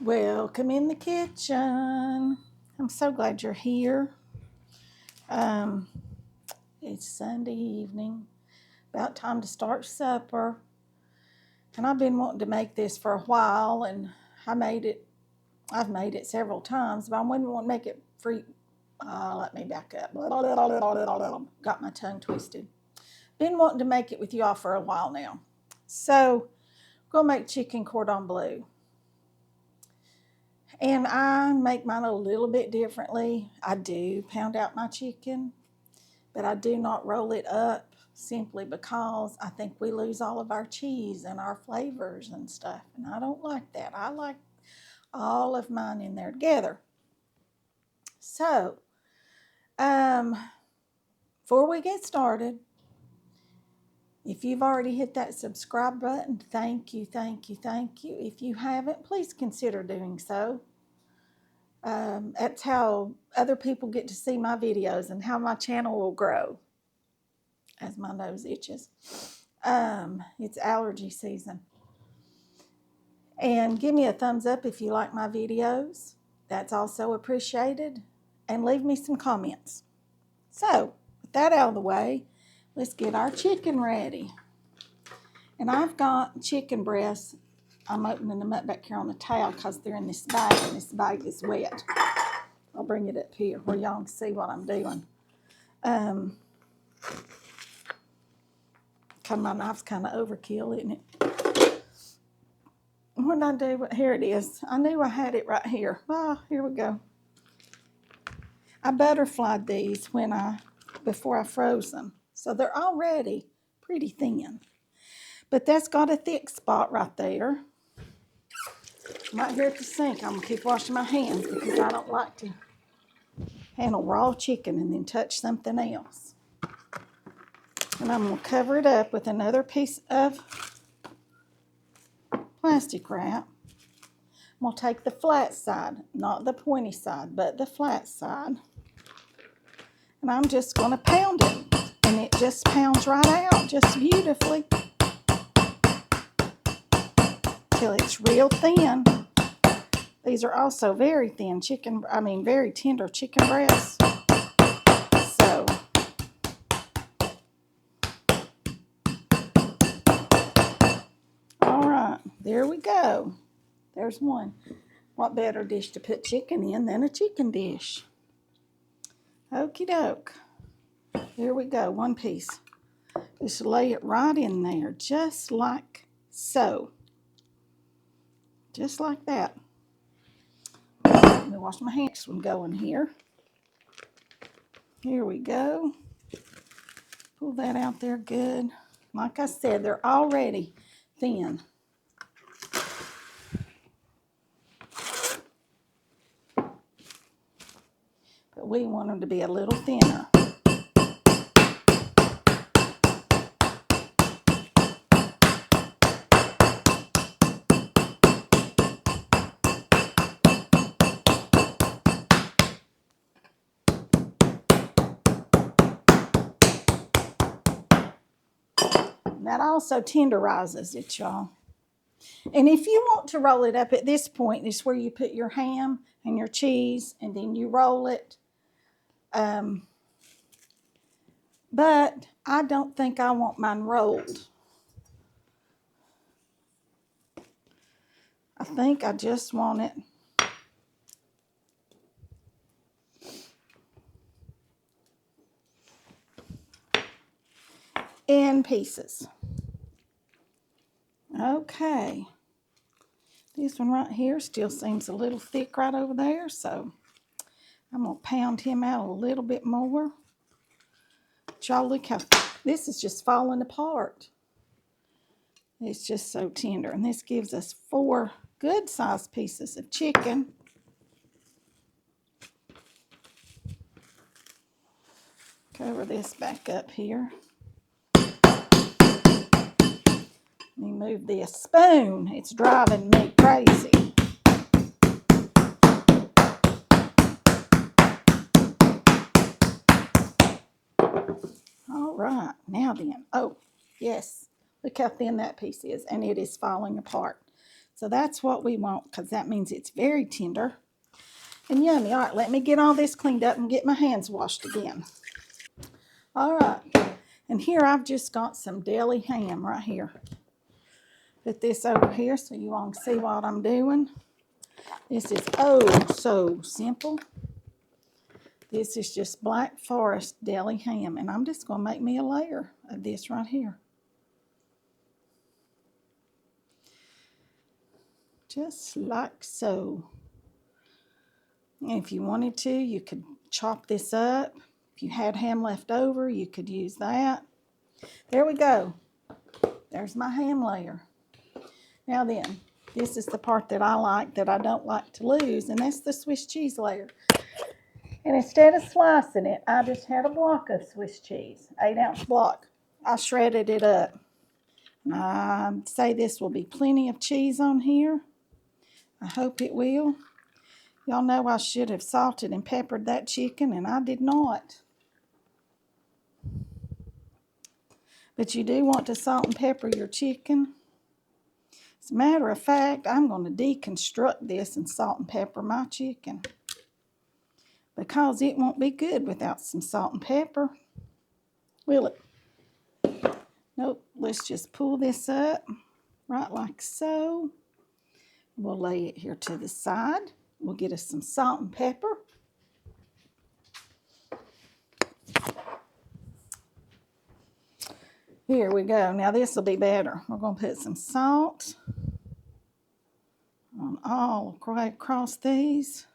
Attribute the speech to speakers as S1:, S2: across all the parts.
S1: Welcome in the kitchen. I'm so glad you're here. It's Sunday evening, about time to start supper. And I've been wanting to make this for a while, and I've made it several times, but I wouldn't want to make it free. Let me back up. Got my tongue twisted. Been wanting to make it with y'all for a while now. So, we're going to make chicken cordon bleu. And I make mine a little bit differently. I do pound out my chicken, but I do not roll it up simply because I think we lose all of our cheese and our flavors and stuff. And I don't like that. I like all of mine in there together. So, before we get started, if you've already hit that subscribe button, thank you, thank you, thank you. If you haven't, please consider doing so. That's how other people get to see my videos and how my channel will grow as my nose itches. It's allergy season. And give me a thumbs up if you like my videos. That's also appreciated. And leave me some comments. So, with that out of the way, let's get our chicken ready. And I've got chicken breasts. I'm opening them up back here on the towel because they're in this bag, and this bag is wet. I'll bring it up here where y'all can see what I'm doing. My knife's kind of overkill, isn't it? What did I do? Here it is. I knew I had it right here. Here we go. I butterflied these before I froze them. So they're already pretty thin. But that's got a thick spot right there. Right here at the sink, I'm going to keep washing my hands because I don't like to handle raw chicken and then touch something else. And I'm going to cover it up with another piece of plastic wrap. I'm going to take the flat side, not the pointy side, but the flat side. And I'm just going to pound it. And it just pounds right out just beautifully. Till it's real thin. These are also very thin very tender chicken breasts. So, all right, there we go. There's one. What better dish to put chicken in than a chicken dish? Okie doke. Here we go, one piece. Just lay it right in there, just like so. Just like that. Let me wash my hands when going here. Here we go. Pull that out there good. Like I said, they're already thin. But we want them to be a little thinner. That also tenderizes it, y'all. And if you want to roll it up at this point, it's where you put your ham and your cheese, and then you roll it. But I don't think I want mine rolled. I think I just want it in pieces. Okay. This one right here still seems a little thick right over there, so I'm going to pound him out a little bit more. But y'all look how this is just falling apart. It's just so tender. And this gives us 4 good-sized pieces of chicken. Cover this back up here. Let me move this spoon. It's driving me crazy. All right, now then. Oh, yes. Look how thin that piece is, and it is falling apart. So that's what we want, because that means it's very tender and yummy. All right, let me get all this cleaned up and get my hands washed again. All right, and here I've just got some deli ham right here. Put this over here so you all can see what I'm doing. This is oh so simple. This is just Black Forest deli ham, and I'm just going to make me a layer of this right here. Just like so. And if you wanted to, you could chop this up. If you had ham left over, you could use that. There we go. There's my ham layer. Now then, this is the part that I like, that I don't like to lose, and that's the Swiss cheese layer. And instead of slicing it, I just had a block of Swiss cheese, 8-ounce block. I shredded it up. I'd say this will be plenty of cheese on here. I hope it will. Y'all know I should have salted and peppered that chicken, and I did not. But you do want to salt and pepper your chicken. As a matter of fact, I'm going to deconstruct this and salt and pepper my chicken, because it won't be good without some salt and pepper, will it? Nope. Let's just pull this up right like so. We'll lay it here to the side. We'll get us some salt and pepper. Here we go. Now this will be better. We're going to put some salt on all right across these.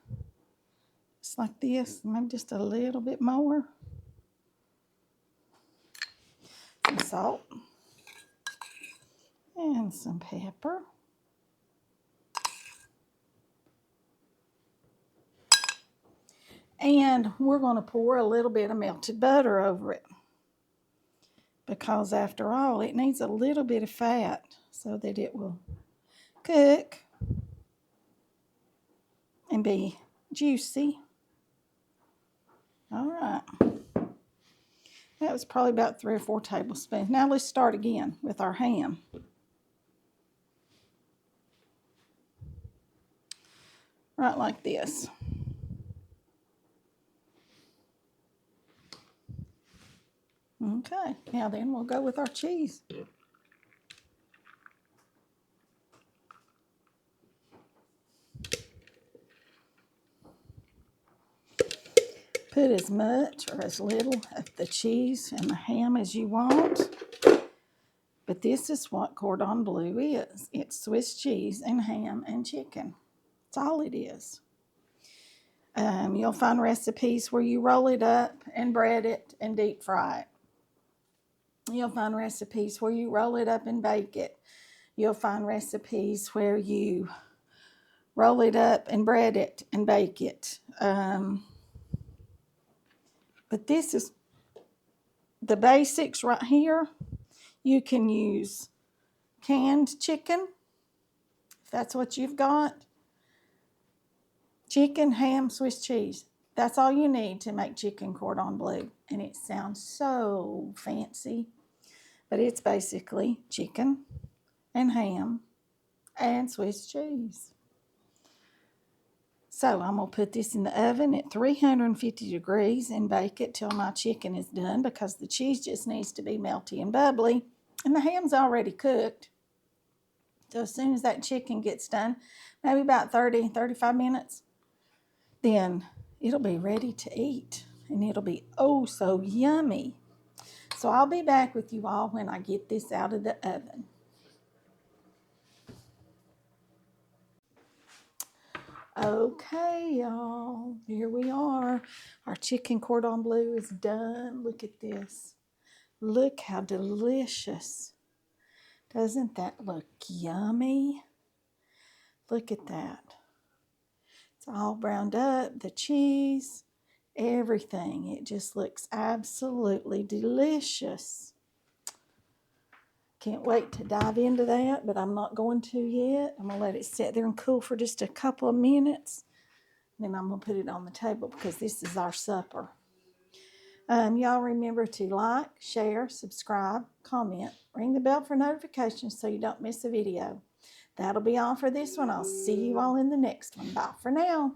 S1: Just like this. Maybe just a little bit more. Some salt. And some pepper. And we're going to pour a little bit of melted butter over it, because after all, it needs a little bit of fat so that it will cook and be juicy. All right. That was probably about 3 or 4 tablespoons. Now let's start again with our ham. Right like this. Okay, now then we'll go with our cheese. Put as much or as little of the cheese and the ham as you want. But this is what Cordon Bleu is. It's Swiss cheese and ham and chicken. That's all it is. You'll find recipes where you roll it up and bread it and deep fry it. You'll find recipes where you roll it up and bake it. You'll find recipes where you roll it up and bread it and bake it. But this is the basics right here. You can use canned chicken, if that's what you've got. Chicken, ham, Swiss cheese. That's all you need to make chicken cordon bleu. And it sounds so fancy, but it's basically chicken and ham and Swiss cheese. So I'm going to put this in the oven at 350 degrees and bake it till my chicken is done, because the cheese just needs to be melty and bubbly. And the ham's already cooked. So as soon as that chicken gets done, maybe about 35 minutes, then it'll be ready to eat. And it'll be oh so yummy. So I'll be back with you all when I get this out of the oven. Okay, y'all, here we are. Our chicken cordon bleu is done. Look at this. Look how delicious. Doesn't that look yummy? Look at that. It's all browned up, the cheese, everything. It just looks absolutely delicious. Can't wait to dive into that, but I'm not going to yet. I'm going to let it sit there and cool for just a couple of minutes. Then I'm going to put it on the table, because this is our supper. Y'all remember to like, share, subscribe, comment, ring the bell for notifications so you don't miss a video. That'll be all for this one. I'll see you all in the next one. Bye for now.